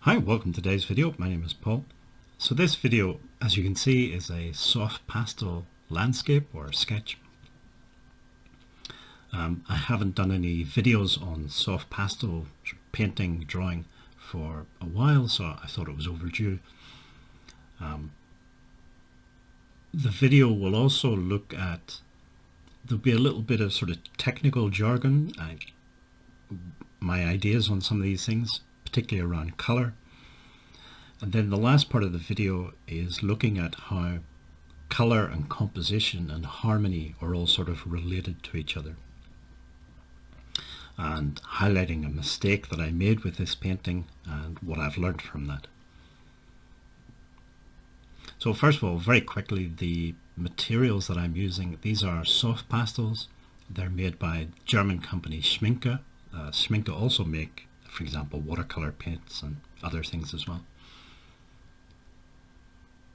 Hi, welcome to today's video. My name is Paul. So this video, as you can see, is a soft pastel landscape or sketch. I haven't done any videos on soft pastel painting, drawing for a while, so I thought it was overdue. The video will also look at, there'll be a little bit of sort of technical jargon, my ideas on some of these things, particularly around color. And then the last part of the video is looking at how color and composition and harmony are all sort of related to each other, and highlighting a mistake that I made with this painting and what I've learned from that. So first of all, very quickly, the materials that I'm using, these are soft pastels. They're made by German company Schmincke. Schmincke also make, for example, watercolor paints and other things as well.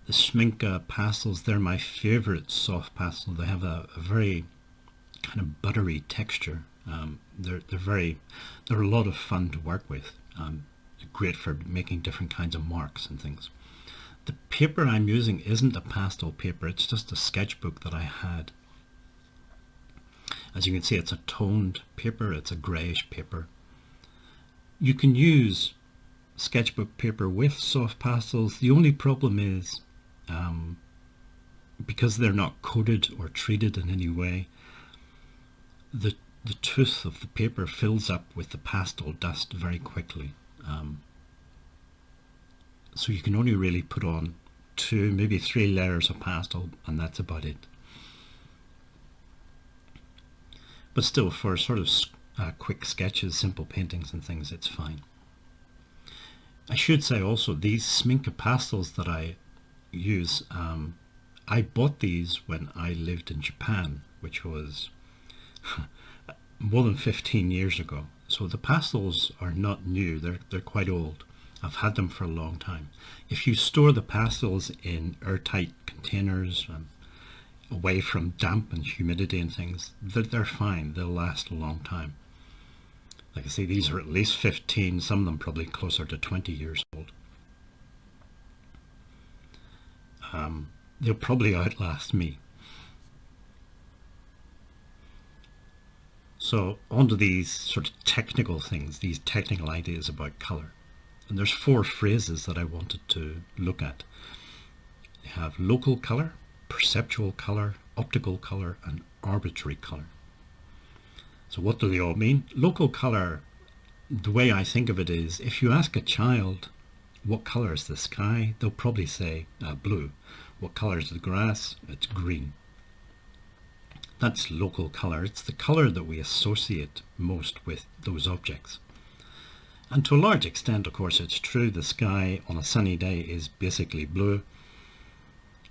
The Schmincke Pastels, they're my favorite soft pastel. They have a very kind of buttery texture. They're a lot of fun to work with. Great for making different kinds of marks and things. The paper I'm using isn't a pastel paper, it's just a sketchbook that I had. As you can see, it's a toned paper, it's a greyish paper. You can use sketchbook paper with soft pastels. The only problem is, because they're not coated or treated in any way, the tooth of the paper fills up with the pastel dust very quickly. So you can only really put on 2, maybe 3 layers of pastel, and that's about it. But still, for sort of quick sketches, simple paintings and things, it's fine. I should say also, these Schmincke Pastels that I use, I bought these when I lived in Japan, which was more than 15 years ago. So the pastels are not new, they're quite old. I've had them for a long time. If you store the pastels in airtight containers, away from damp and humidity and things, they're fine, they'll last a long time. Like I say, these are at least 15, some of them probably closer to 20 years old. They'll probably outlast me. So onto these sort of technical things, these technical ideas about color. And there's 4 phrases that I wanted to look at. You have local color, perceptual color, optical color, and arbitrary color. So what do they all mean? Local color, the way I think of it is, if you ask a child, what color is the sky? They'll probably say blue. What color is the grass? It's green. That's local color. It's the color that we associate most with those objects. And to a large extent, of course, it's true. The sky on a sunny day is basically blue.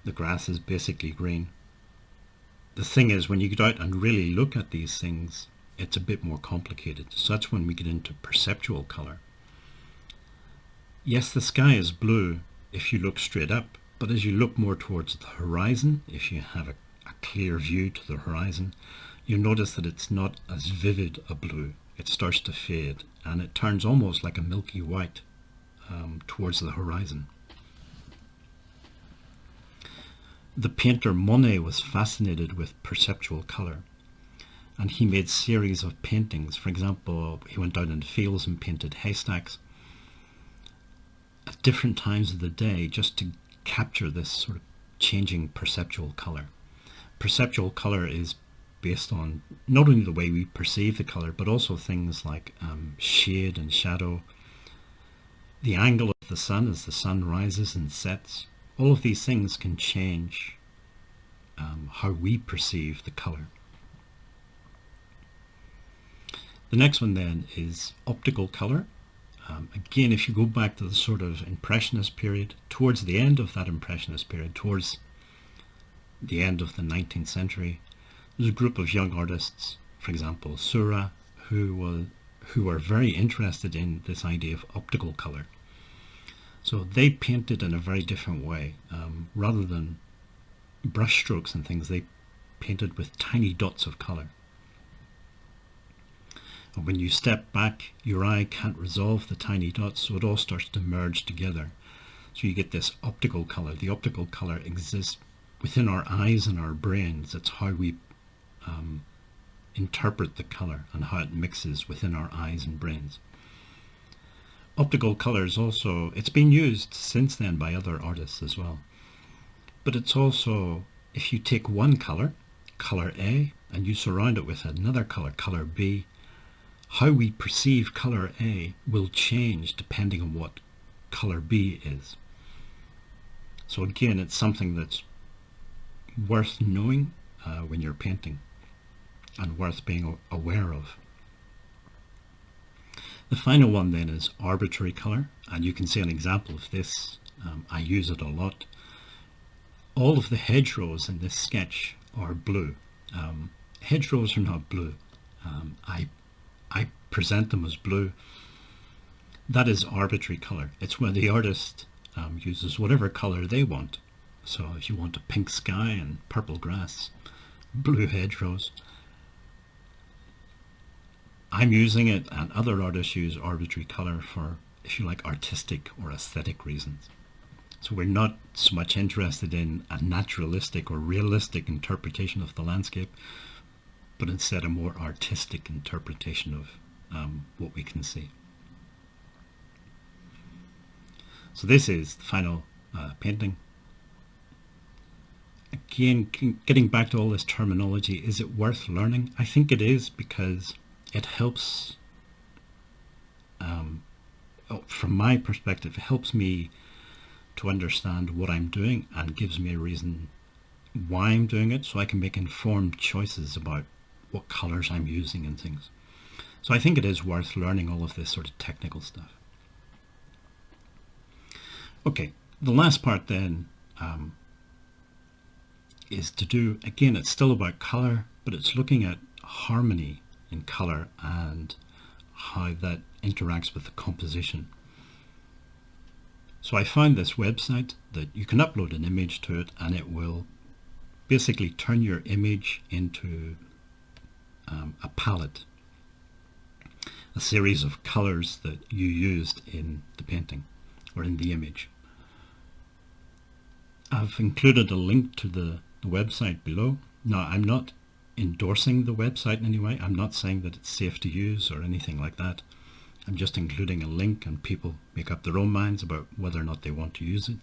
The grass is basically green. The thing is, when you get out and really look at these things, it's a bit more complicated. So that's when we get into perceptual color. Yes, the sky is blue if you look straight up, but as you look more towards the horizon, if you have a clear view to the horizon, you'll notice that it's not as vivid a blue. It starts to fade and it turns almost like a milky white towards the horizon. The painter Monet was fascinated with perceptual color, and he made series of paintings. For example, he went out in the fields and painted haystacks at different times of the day just to capture this sort of changing perceptual color. Perceptual color is based on not only the way we perceive the color, but also things like shade and shadow, the angle of the sun as the sun rises and sets. All of these things can change how we perceive the color. The next one then is optical color. Again, if you go back to the sort of Impressionist period, towards the end of that Impressionist period, towards the end of the 19th century, there's a group of young artists, for example, Seurat, who were very interested in this idea of optical color. So they painted in a very different way. Rather than brush strokes and things, they painted with tiny dots of color. And when you step back, your eye can't resolve the tiny dots, so it all starts to merge together. So you get this optical color. The optical color exists within our eyes and our brains. It's how we interpret the color and how it mixes within our eyes and brains. Optical color is also, it's been used since then by other artists as well. But it's also, if you take one color, color A, and you surround it with another color, color B, how we perceive color A will change depending on what color B is. So again, it's something that's worth knowing when you're painting and worth being aware of. The final one then is arbitrary color, and you can see an example of this. I use it a lot. All of the hedgerows in this sketch are blue. Hedgerows are not blue. I present them as blue. That is arbitrary color. It's where the artist uses whatever color they want. So if you want a pink sky and purple grass, blue hedgerows, I'm using it, and other artists use arbitrary color for, if you like, artistic or aesthetic reasons. So we're not so much interested in a naturalistic or realistic interpretation of the landscape, but instead a more artistic interpretation of what we can see. So this is the final painting. Again, getting back to all this terminology, is it worth learning? I think it is, because it helps, from my perspective, it helps me to understand what I'm doing and gives me a reason why I'm doing it, so I can make informed choices about what colors I'm using and things. So I think it is worth learning all of this sort of technical stuff. Okay, the last part then is to do, again, it's still about color, but it's looking at harmony in color and how that interacts with the composition. So I found this website that you can upload an image to it, and it will basically turn your image into a palette, a series of colors that you used in the painting or in the image. I've included a link to the website below. Now, I'm not endorsing the website in any way. I'm not saying that it's safe to use or anything like that. I'm just including a link, and people make up their own minds about whether or not they want to use it.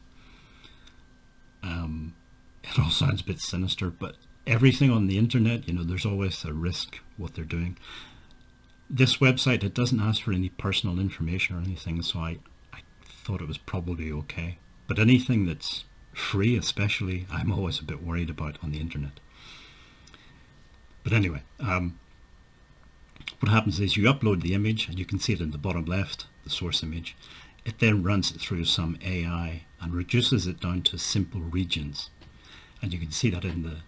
It all sounds a bit sinister, but everything on the internet, you know, there's always a risk what they're doing. This website, it doesn't ask for any personal information or anything, so I thought it was probably okay. But anything that's free, especially, I'm always a bit worried about on the internet. But anyway, what happens is you upload the image, and you can see it in the bottom left, the source image. It then runs it through some AI and reduces it down to simple regions. And you can see that in the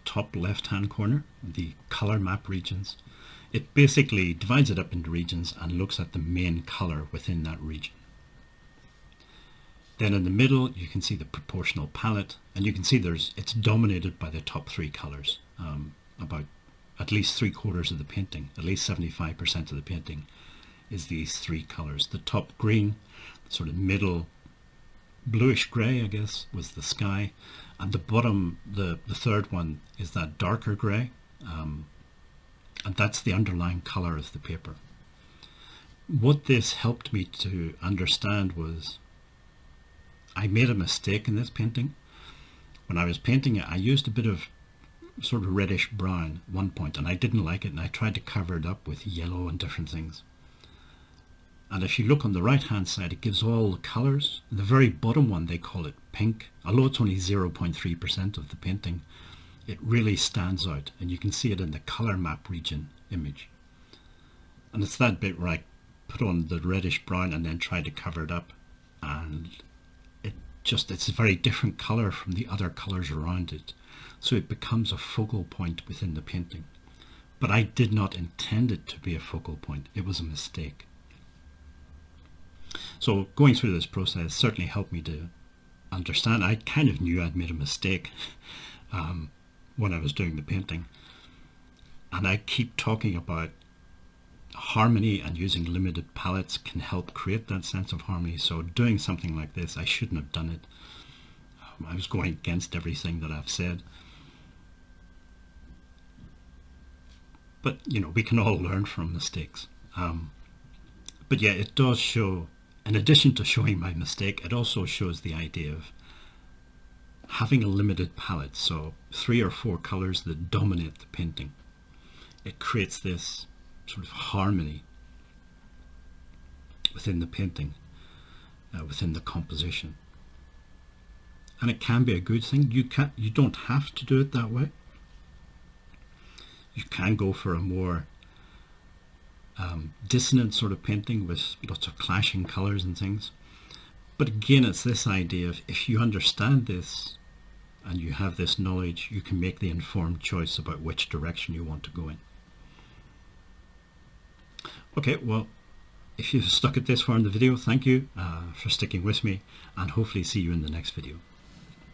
top left-hand corner, the color map regions. It basically divides it up into regions and looks at the main color within that region. Then in the middle, you can see the proportional palette, and you can see it's dominated by the top three colors. About at least 3/4 of the painting, at least 75% of the painting is these three colors. The top green, sort of middle bluish grey, I guess, was the sky, and the bottom, the third one, is that darker grey, and that's the underlying color of the paper. What this helped me to understand was I made a mistake in this painting. When I was painting it, I used a bit of sort of reddish brown at one point, and I didn't like it, and I tried to cover it up with yellow and different things. And if you look on the right hand side, it gives all the colors. The very bottom one, they call it pink. Although it's only 0.3% of the painting, it really stands out, and you can see it in the color map region image. And it's that bit where I put on the reddish brown and then tried to cover it up, and it's a very different color from the other colors around it. So it becomes a focal point within the painting. But I did not intend it to be a focal point. It was a mistake. So going through this process certainly helped me to understand. I kind of knew I'd made a mistake when I was doing the painting. And I keep talking about harmony, and using limited palettes can help create that sense of harmony. So doing something like this, I shouldn't have done it. I was going against everything that I've said. But, you know, we can all learn from mistakes. But yeah, it does show, in addition to showing my mistake, it also shows the idea of having a limited palette. So 3 or 4 colors that dominate the painting. It creates this sort of harmony within the painting, within the composition. And it can be a good thing. You don't have to do it that way. You can go for a more dissonant sort of painting with lots of clashing colors and things. But again, it's this idea of, if you understand this and you have this knowledge, you can make the informed choice about which direction you want to go in. Okay, well, if you've stuck at this far in the video, thank you for sticking with me, and hopefully see you in the next video.